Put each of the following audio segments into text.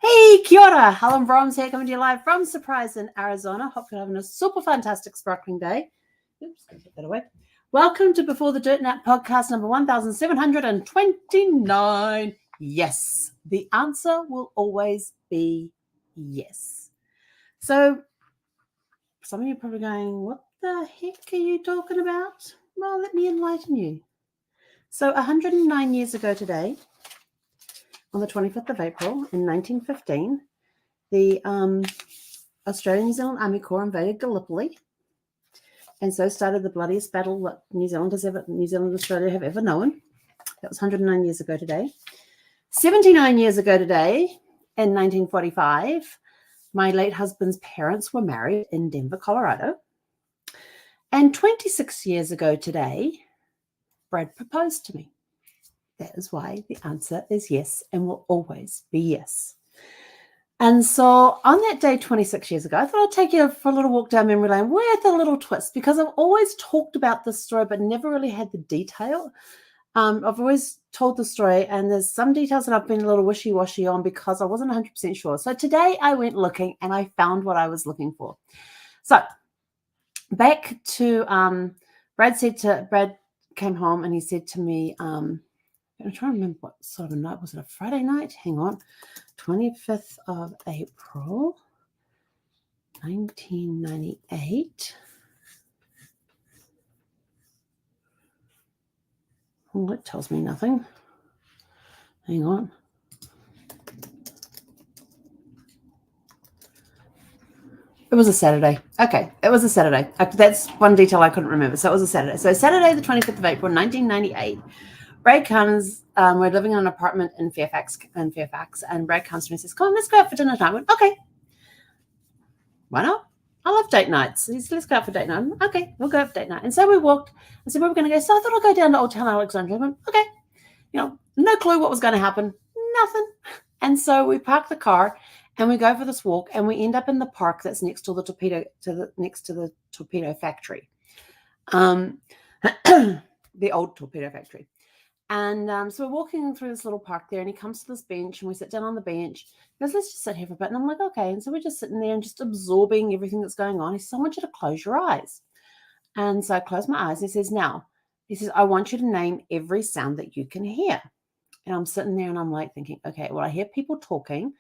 Hey, kia ora. Helen Broms here, coming to you live from Surprise in Arizona. Hope you're having a super fantastic sparkling day. Oops, I'll take that away. Welcome to Before the Dirt Nut podcast number 1729. Yes, the answer will always be yes. So, some of you are probably going, what the heck are you talking about? Well, let me enlighten you. So, 109 years ago today, on the 25th of April in 1915, the Australian-New Zealand Army Corps invaded Gallipoli, and so started the bloodiest battle that New Zealand and Australia have ever known. That was 109 years ago today. 79 years ago today, in 1945, my late husband's parents were married in Denver, Colorado. And 26 years ago today, Brad proposed to me. That is why the answer is yes and will always be yes. And so on that day 26 years ago, I thought I'd take you for a little walk down memory lane with a little twist, because I've always talked about this story but never really had the detail. I've always told the story, and there's some details that I've been a little wishy-washy on because I wasn't 100% sure. So today I went looking and I found what I was looking for. So back to Brad came home and he said to me, I'm trying to remember what sort of a night. Was it a Friday night? Hang on. 25th of April, 1998. Oh, that tells me nothing. Hang on. It was a Saturday. Okay, it was a Saturday. That's one detail I couldn't remember. So it was a Saturday. So Saturday, the 25th of April, 1998. Brad comes, we're living in an apartment in Fairfax, and Brad comes to me and says, come on, let's go out for dinner tonight. I went, okay. Why not? I love date nights. He said, let's go out for date night. Went, okay, we'll go out for date night. And so we walked. I said, where are we going to go? So I thought I'll go down to Old Town Alexandria. I went, okay. No clue what was going to happen. Nothing. And so we park the car and we go for this walk, and we end up in the park that's next to the torpedo, next to the torpedo factory. The old torpedo factory. And so we're walking through this little park there, and he comes to this bench, and we sit down on the bench. He goes, let's just sit here for a bit. And I'm like, okay. And so we're just sitting there and just absorbing everything that's going on. He says, I want you to close your eyes. And so I close my eyes. He says, I want you to name every sound that you can hear. And I'm sitting there and I'm like thinking, okay, well, I hear people talking.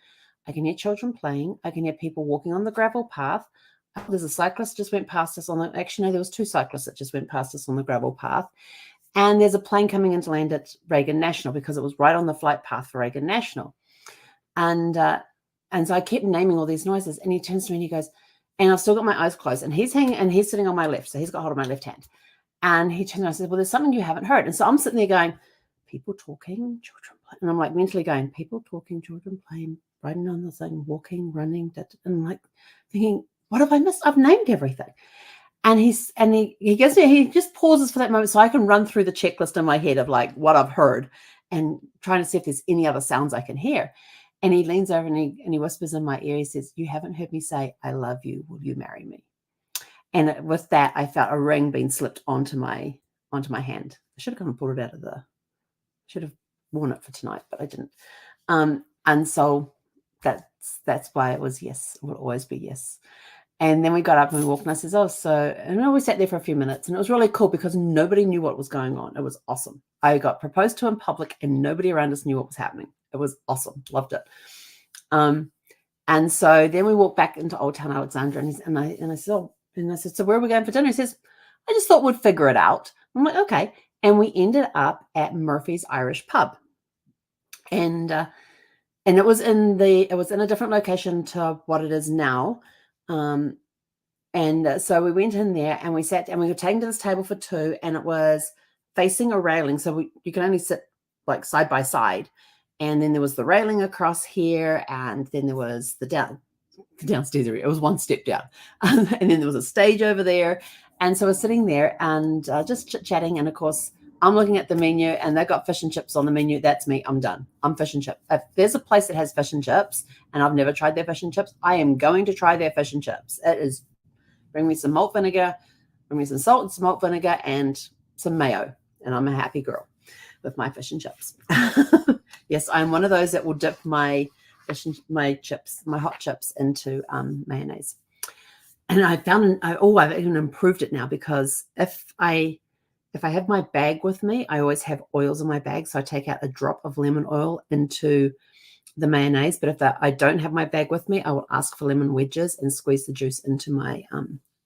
I can hear children playing. I can hear people walking on the gravel path. There's a cyclist just went past us actually, no, there was two cyclists that just went past us on the gravel path. And there's a plane coming into land at Reagan National, because it was right on the flight path for Reagan National. And so I kept naming all these noises, and he turns to me and he goes, and I've still got my eyes closed, and he's sitting on my left. So he's got hold of my left hand. And he turns around and says, well, there's something you haven't heard. And so I'm sitting there going, people talking, children playing. And I'm like mentally going, people talking, children playing, riding on the thing, walking, running. And I'm like thinking, what have I missed? I've named everything. And he just pauses for that moment so I can run through the checklist in my head of like what I've heard and trying to see if there's any other sounds I can hear. And he leans over and he whispers in my ear, he says, you haven't heard me say, I love you. Will you marry me? And with that, I felt a ring being slipped onto my hand. I should have come and pulled it out should have worn it for tonight, but I didn't. And so that's why it was yes. It will always be yes. And then we got up and we walked, and I says, we sat there for a few minutes, and it was really cool because nobody knew what was going on. It was awesome. I got proposed to in public and nobody around us knew what was happening. It was awesome. Loved it. And so then we walked back into Old Town Alexandria, and I said, so where are we going for dinner? He says, I just thought we'd figure it out. I'm like, okay. And we ended up at Murphy's Irish Pub. And it was in a different location to what it is now. So we went in there and we sat, and we were taken to this table for two, and it was facing a railing. So you can only sit like side by side. And then there was the railing across here, and then there was the downstairs area. It was one step down. And then there was a stage over there. And so we're sitting there and just chit-chatting. And of course, I'm looking at the menu, and they've got fish and chips on the menu. That's me. I'm done. I'm fish and chips. If there's a place that has fish and chips and I've never tried their fish and chips, I am going to try their fish and chips. It is, bring me some malt vinegar, bring me some salt and some malt vinegar and some mayo, and I'm a happy girl with my fish and chips. Yes, I'm one of those that will dip my chips, my hot chips, into mayonnaise. And I found, I've even improved it now, because if I have my bag with me, I always have oils in my bag. So I take out a drop of lemon oil into the mayonnaise. But if I don't have my bag with me, I will ask for lemon wedges and squeeze the juice into my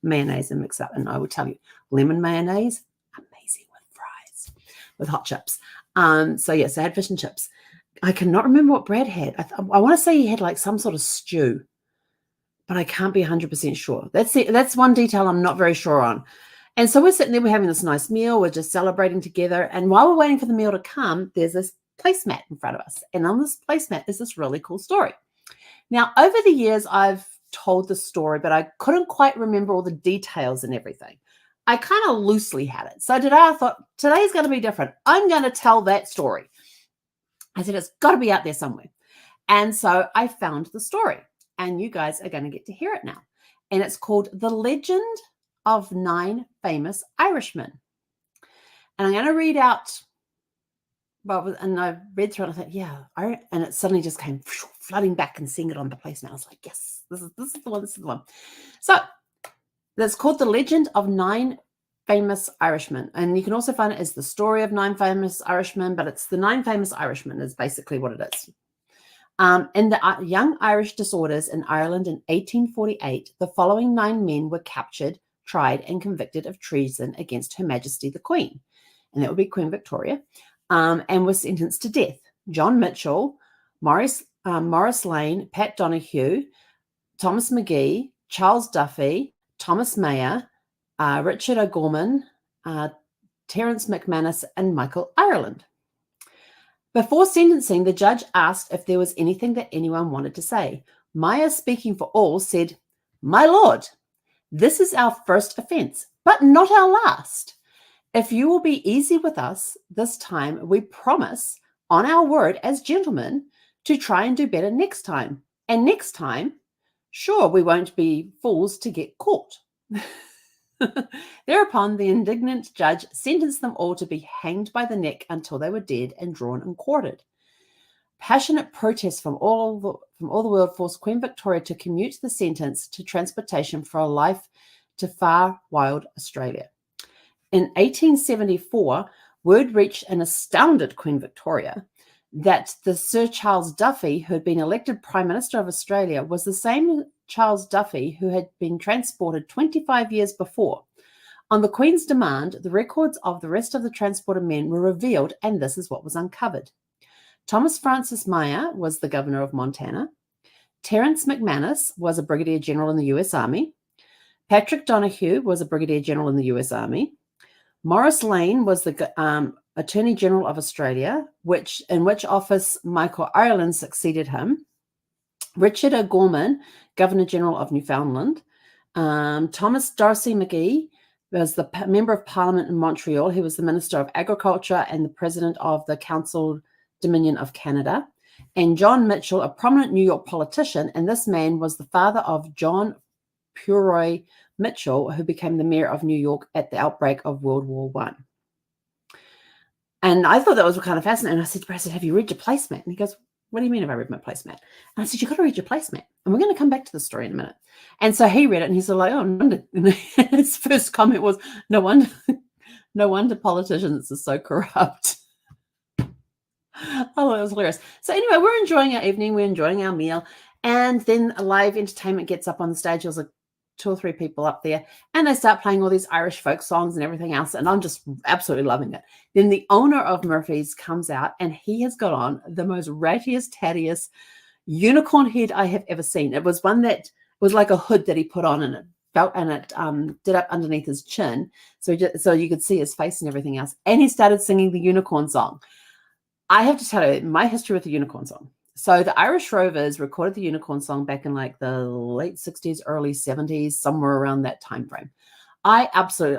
mayonnaise and mix up. And I will tell you, lemon mayonnaise, amazing with fries, with hot chips. So yes, I had fish and chips. I cannot remember what Brad had. I want to say he had like some sort of stew, but I can't be 100% sure. That's one detail I'm not very sure on. And so we're sitting there, we're having this nice meal, we're just celebrating together. And while we're waiting for the meal to come, there's this placemat in front of us. And on this placemat is this really cool story. Now, over the years, I've told the story, but I couldn't quite remember all the details and everything. I kind of loosely had it. So today I thought, today's going to be different. I'm going to tell that story. I said, it's got to be out there somewhere. And so I found the story, and you guys are going to get to hear it now. And it's called The Legend of 9 Famous Irishmen. And I'm going to read out, and I read through it, and I thought, yeah, and it suddenly just came flooding back and seeing it on the placemat. I was like, yes, this is the one, this is the one. So that's called The Legend of 9 Famous Irishmen. And you can also find it as The Story of 9 Famous Irishmen, but it's The 9 Famous Irishmen is basically what it is. In the Young Irish Disorders in Ireland in 1848, the following 9 men were captured, tried, and convicted of treason against Her Majesty the Queen, and that would be Queen Victoria, and were sentenced to death. John Mitchell, Maurice Lane, Pat Donoghue, Thomas Magee, Charles Duffy, Thomas Mayer, Richard O'Gorman, Terence McManus, and Michael Ireland. Before sentencing, the judge asked if there was anything that anyone wanted to say. Mayer, speaking for all, said, "My lord, this is our first offense, but not our last. If you will be easy with us this time, we promise, on our word as gentlemen, to try and do better next time. And next time, sure, we won't be fools to get caught." Thereupon, the indignant judge sentenced them all to be hanged by the neck until they were dead and drawn and quartered. Passionate protests from all the world forced Queen Victoria to commute the sentence to transportation for a life to far wild Australia. In 1874, word reached an astounded Queen Victoria that the Sir Charles Duffy, who had been elected Prime Minister of Australia, was the same Charles Duffy who had been transported 25 years before. On the Queen's demand, the records of the rest of the transported men were revealed, and this is what was uncovered. Thomas Francis Meyer was the governor of Montana. Terence McManus was a brigadier general in the U.S. Army. Patrick Donoghue was a brigadier general in the U.S. Army. Maurice Lane was the Attorney General of Australia, in which office Michael Ireland succeeded him. Richard O'Gorman, Governor General of Newfoundland. Thomas D'Arcy Magee was the Member of Parliament in Montreal. He was the Minister of Agriculture and the President of the Council Dominion of Canada. And John Mitchell, a prominent New York politician, and this man was the father of John Purroy Mitchell, who became the mayor of New York at the outbreak of World War I. And I thought that was kind of fascinating. I said to Brad, have you read your placemat? And he goes, what do you mean have I read my placemat? And I said, you've got to read your placemat. And we're going to come back to the story in a minute. And so he read it and he's like, oh, no wonder. And his first comment was, no wonder politicians are so corrupt. Oh, it was hilarious. So anyway, we're enjoying our evening. We're enjoying our meal. And then a live entertainment gets up on the stage. There was like 2 or 3 people up there, and they start playing all these Irish folk songs and everything else. And I'm just absolutely loving it. Then the owner of Murphy's comes out, and he has got on the most rattiest, tattiest unicorn head I have ever seen. It was one that was like a hood that he put on, and it felt, and it did up underneath his chin, so you could see his face and everything else. And he started singing the unicorn song. I have to tell you my history with the unicorn song. So the Irish Rovers recorded the unicorn song back in like the late 60s, early 70s, somewhere around that time frame.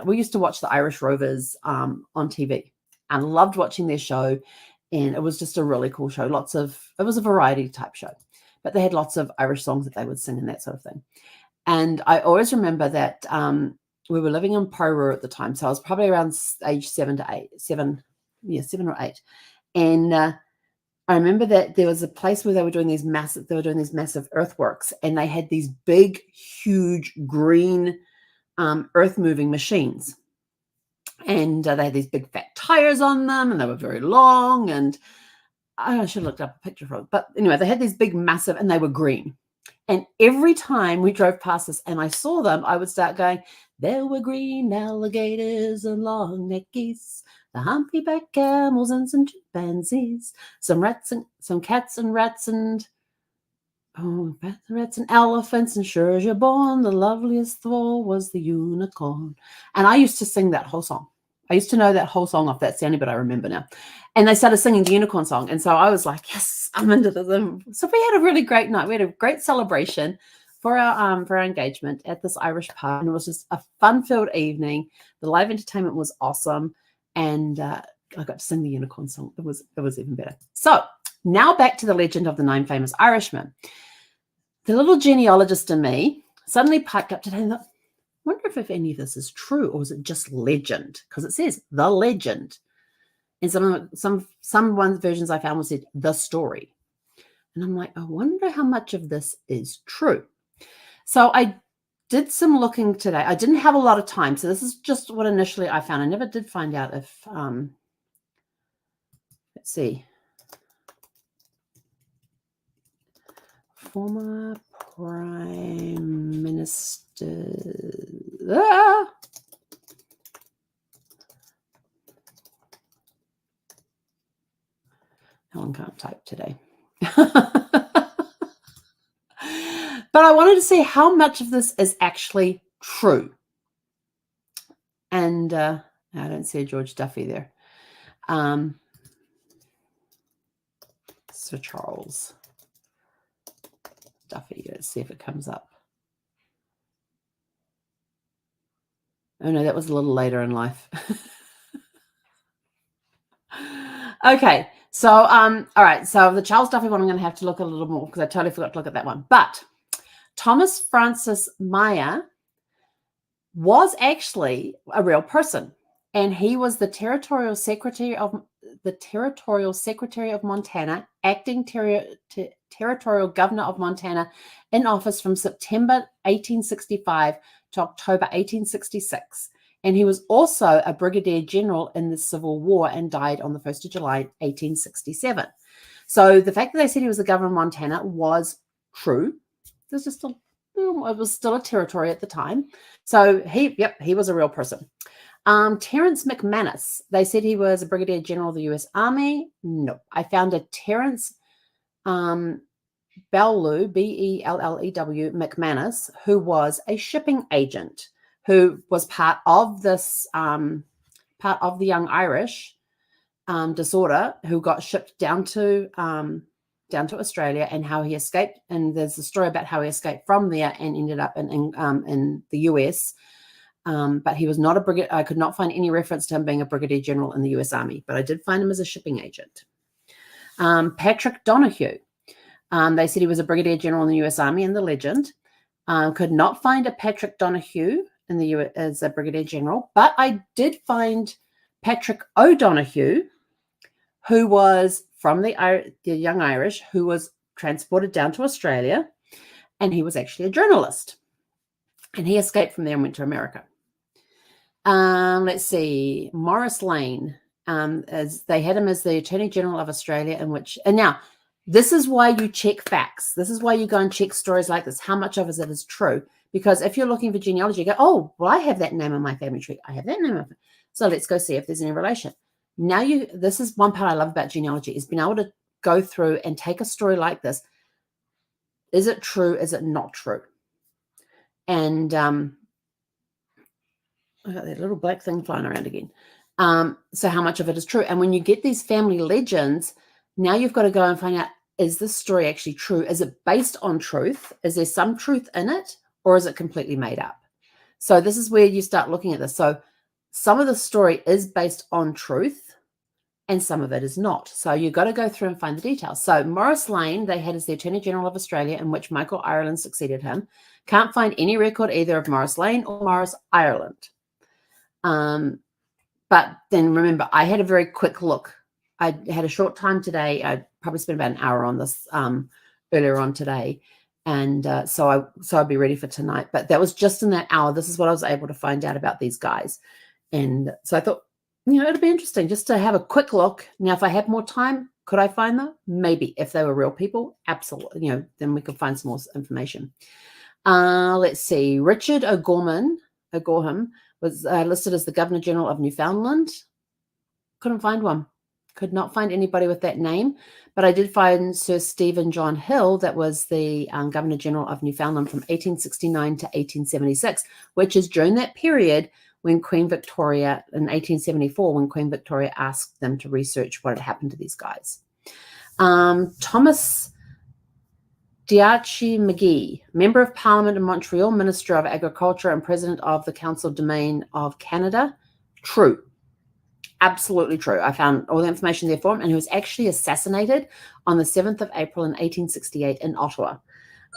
We used to watch the Irish Rovers on TV and loved watching their show. And it was just a really cool show. It was a variety type show, but they had lots of Irish songs that they would sing and that sort of thing. And I always remember that we were living in Poror at the time. So I was probably around age 7 or 8. And I remember that there was a place where they were doing these massive earthworks, and they had these big, huge green earth moving machines. And they had these big fat tires on them, and they were very long. And I should have looked up a picture of it. But anyway, they had these big, massive, and they were green. And every time we drove past this and I saw them, I would start going, there were green alligators and long-necked geese, the humpy-backed camels and some chimpanzees, some cats and rats and rats and elephants, and sure as you're born, the loveliest of all was the unicorn. And I used to sing that whole song. I used to know that whole song off. That's the only bit I remember now. And they started singing the unicorn song. And so I was like, yes, I'm into this. So we had a really great night. We had a great celebration for our engagement at this Irish pub. And it was just a fun-filled evening. The live entertainment was awesome. And I got to sing the unicorn song. It was even better. So now back to the legend of the 9 famous Irishmen. The little genealogist in me suddenly piped up today and thought, I wonder if any of this is true, or is it just legend? Because it says the legend. And some one versions I found said the story. And I'm like, I wonder how much of this is true. So I did some looking today. I didn't have a lot of time. So this is just what initially I found. I never did find out if, let's see. Former Prime Minister. Helen can't type today. But I wanted to see how much of this is actually true. And I don't see a George Duffy there. Sir Charles Duffy. Let's see if it comes up. Oh no, that was a little later in life. Okay, so all right, so the Charles Duffy one I'm going to have to look a little more because I totally forgot to look at that one. But Thomas Francis Meyer was actually a real person, and he was the Territorial Secretary of Montana, acting Territorial Governor of Montana, in office from September 1865 to October 1866. And he was also a brigadier general in the Civil War and died on the 1st of July, 1867. So the fact that they said he was the governor of Montana was true. It was still a territory at the time. So he was a real person. Terence McManus, they said he was a brigadier general of the U.S. Army. No, I found a Terence Bellew, Bellew McManus, who was a shipping agent, who was part of this, part of the Young Irish disorder, who got shipped down to Australia, and how he escaped. And there's a story about how he escaped from there and ended up in the US. But he was not a brigadier. I could not find any reference to him being a brigadier general in the US Army, but I did find him as a shipping agent. Patrick Donahue. They said he was a brigadier general in the US Army in the legend. Could not find a Patrick Donahue in the US as a brigadier general, but I did find Patrick O'Donoghue, who was from the Young Irish, who was transported down to Australia, and he was actually a journalist, and he escaped from there and went to America. Let's see, Morris Lane, as they had him as the Attorney General of Australia, and now this is why you check facts. This is why you go and check stories like this. How much of it is true? Because if you're looking for genealogy, you go, oh, well, I have that name in my family tree. I have that name. So let's go see if there's any relation. Now this is one part I love about genealogy, is being able to go through and take a story like this. Is it true? Is it not true? And I got that little black thing flying around again. So how much of it is true? And when you get these family legends, now you've got to go and find out, is this story actually true? Is it based on truth? Is there some truth in it? Or is it completely made up? So this is where you start looking at this. So some of the story is based on truth and some of it is not. So you've got to go through and find the details. So Morris Lane, they had as the Attorney General of Australia, in which Michael Ireland succeeded him. Can't find any record either of Morris Lane or Morris Ireland. But then remember, I had a very quick look. I had a short time today. I probably spent about an hour on this earlier on today. And so I'd be ready for tonight. But that was just in that hour. This is what I was able to find out about these guys. And so I thought, it'd be interesting just to have a quick look. Now, if I had more time, could I find them? Maybe. If they were real people, absolutely. Then we could find some more information. Let's see. Richard O'Gorman was listed as the Governor General of Newfoundland. Couldn't find one. Could not find anybody with that name. But I did find Sir Stephen John Hill, that was the Governor General of Newfoundland from 1869 to 1876, which is during that period when Queen Victoria, in 1874, when Queen Victoria asked them to research what had happened to these guys. Thomas Diarchie McGee, Member of Parliament in Montreal, Minister of Agriculture, and President of the Council Domain of Canada. True. Absolutely true. I found all the information there for him, and he was actually assassinated on the 7th of April in 1868 in Ottawa.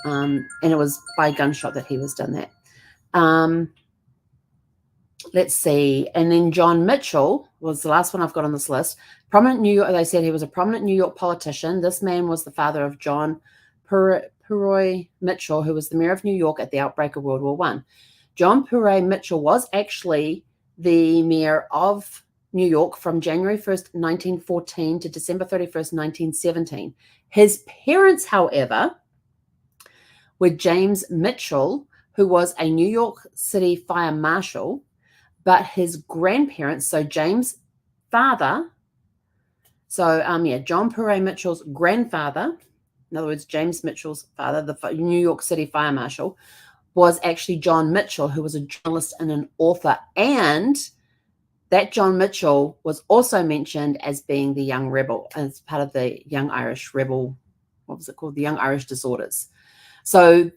And it was by gunshot that he was done that. Let's see. And then John Mitchell was the last one I've got on this list. Prominent New York, they said he was a prominent New York politician. This man was the father of John Purroy Mitchell, who was the mayor of New York at the outbreak of World War I. John Purroy Mitchell was actually the mayor of New York from January 1st, 1914 to December 31st, 1917. His parents, however, were James Mitchell, who was a New York City fire marshal, but his grandparents, so James' father, John Purroy Mitchell's grandfather, in other words, James Mitchell's father, the New York City fire marshal, was actually John Mitchell, who was a journalist and an author. And that John Mitchell was also mentioned as being the young rebel, as part of the Young Irish Rebel, what was it called? The Young Irish Disorders. So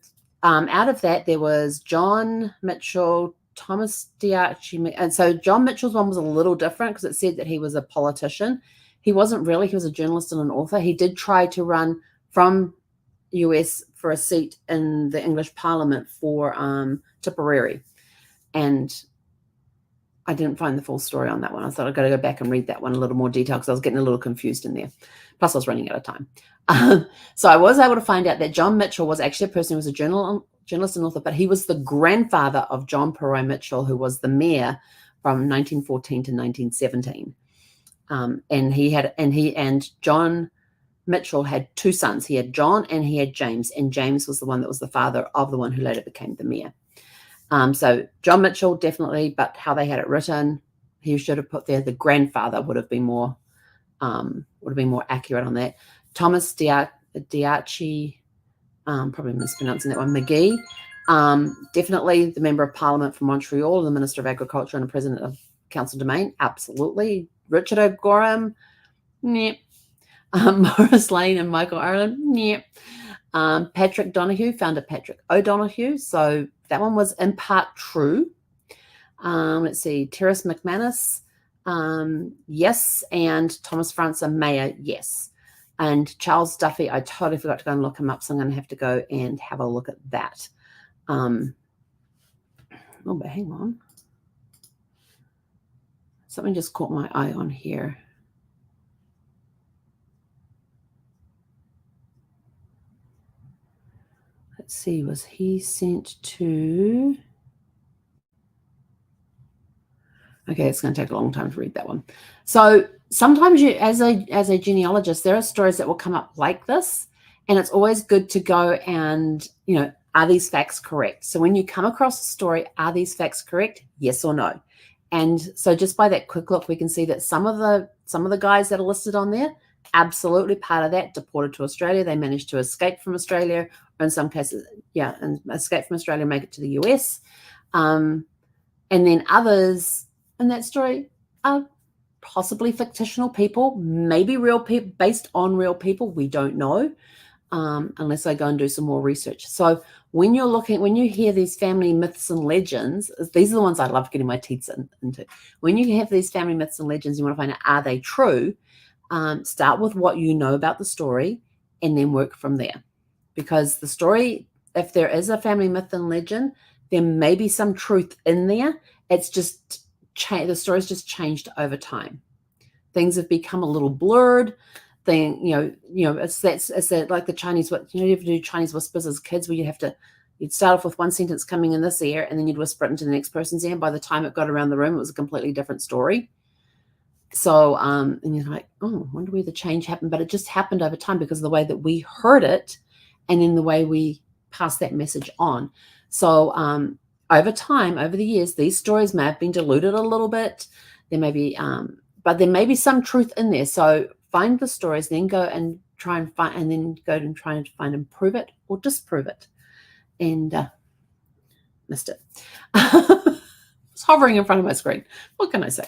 out of that, there was John Mitchell, Thomas Diarchie, and so John Mitchell's one was a little different because it said that he was a politician. He wasn't really. He was a journalist and an author. He did try to run from US for a seat in the English Parliament for Tipperary, and I didn't find the full story on that one. I thought I'd got to go back and read that one in a little more detail because I was getting a little confused in there. Plus, I was running out of time. So I was able to find out that John Mitchell was actually a person who was a journalist and author, but he was the grandfather of John Purroy Mitchell, who was the mayor from 1914 to 1917. And John Mitchell had two sons. He had John and he had James, and James was the one that was the father of the one who later became the mayor. So John Mitchell, definitely, but how they had it written, he should have put there the grandfather would have been more accurate on that. Thomas Diarchie, probably mispronouncing that one, McGee, definitely the Member of Parliament from Montreal, the Minister of Agriculture and the President of Council Domain, absolutely. Richard O'Gorman, yeah. Morris Lane and Michael Ireland, yeah. Patrick Donahue, founder Patrick O'Donoghue, so that one was in part true. Let's see, Terrace McManus, yes, and Thomas Francis Mayer, yes. And Charles Duffy, I totally forgot to go and look him up, so I'm going to have to go and have a look at that. But hang on. Something just caught my eye on here. Let's see, was he sent to... Okay, it's going to take a long time to read that one. So sometimes you, as a genealogist, there are stories that will come up like this, and it's always good to go and, are these facts correct? So when you come across a story, are these facts correct? Yes or no? And so just by that quick look, we can see that some of the guys that are listed on there, absolutely part of that, deported to Australia. They managed to escape from Australia, or in some cases, and escape from Australia, make it to the US. And then others in that story are possibly fictional people, maybe real people, based on real people. We don't know, unless I go and do some more research. So when you hear these family myths and legends, these are the ones I love getting my teeth into. When you have these family myths and legends, you want to find out, are they true? Start with what you know about the story and then work from there. Because the story, if there is a family myth and legend, there may be some truth in there. It's just the story's just changed over time. Things have become a little blurred. thing, it's that like the Chinese, you have to do Chinese whispers as kids where you'd start off with one sentence coming in this ear and then you'd whisper it into the next person's ear. And by the time it got around the room, it was a completely different story. So, and you're like, oh, I wonder where the change happened. But it just happened over time because of the way that we heard it and then the way we passed that message on. So, over time, over the years, these stories may have been diluted a little bit. There may be, but there may be some truth in there. So find the stories, then go and try and find, and then go and try and find and prove it or disprove it. And missed it. It's hovering in front of my screen. What can I say?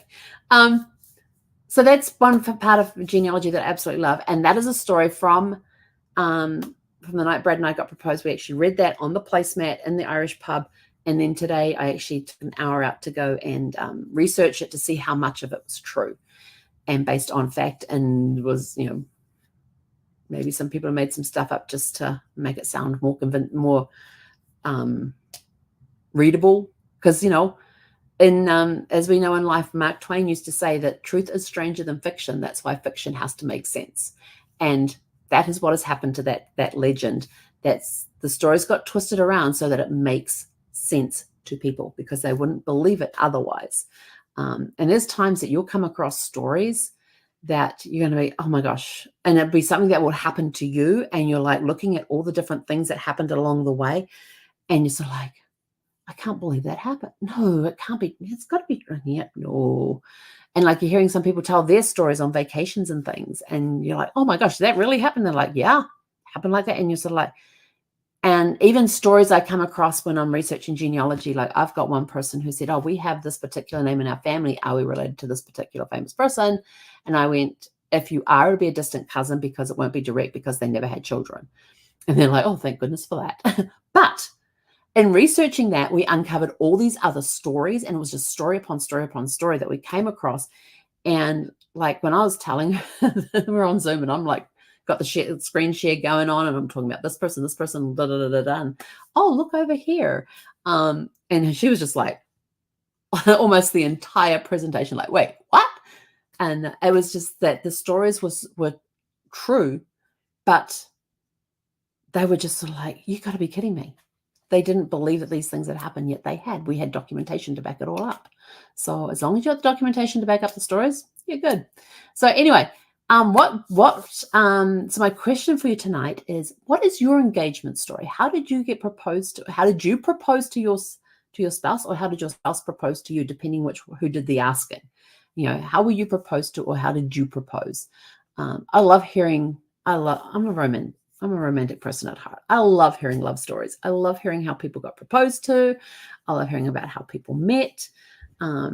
So that's one part of genealogy that I absolutely love. And that is a story from the night Brad and I got proposed. We actually read that on the placemat in the Irish pub. And then today I actually took an hour out to go and research it to see how much of it was true and based on fact, and was, maybe some people have made some stuff up just to make it sound more more readable. Because, as we know in life, Mark Twain used to say that truth is stranger than fiction. That's why fiction has to make sense. And that is what has happened to that legend. That's the stories got twisted around so that it makes sense to people because they wouldn't believe it otherwise. And there's times that you'll come across stories that you're going to be, oh my gosh, and it'll be something that will happen to you. And you're like looking at all the different things that happened along the way. And you're sort of like, I can't believe that happened. No, it can't be. It's got to be. Yeah, no. And like you're hearing some people tell their stories on vacations and things. And you're like, oh my gosh, that really happened? They're like, yeah, happened like that. And you're sort of like, and even stories I come across when I'm researching genealogy, like I've got one person who said, oh, we have this particular name in our family. Are we related to this particular famous person? And I went, if you are, it'll be a distant cousin because it won't be direct because they never had children. And they're like, oh, thank goodness for that. But in researching that, we uncovered all these other stories, and it was just story upon story upon story that we came across. And like when I was telling we're on Zoom and I'm like, got the screen share going on and I'm talking about this person, da, da, da, da, da. And, oh, look over here. And she was just like, almost the entire presentation, like, wait, what? And it was just that the stories were true, but they were just sort of like, you got to be kidding me. They didn't believe that these things had happened, yet they had. We had documentation to back it all up. So as long as you have the documentation to back up the stories, you're good. So anyway, so my question for you tonight is, what is your engagement story? How did you get proposed to? How did you propose to your spouse, or how did your spouse propose to you, depending who did the asking? How were you proposed to, or how did you propose? I love hearing. I'm a romantic person at heart. I love hearing love stories. I love hearing how people got proposed to. I love hearing about how people met. I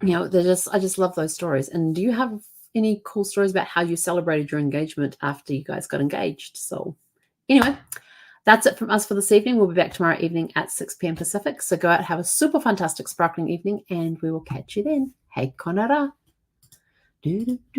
just love those stories. And do you have any cool stories about how you celebrated your engagement after you guys got engaged? So anyway, that's it from us for this evening. We'll be back tomorrow evening at 6 p.m. Pacific. So go out, have a super fantastic, sparkling evening, and we will catch you then. Hei konara.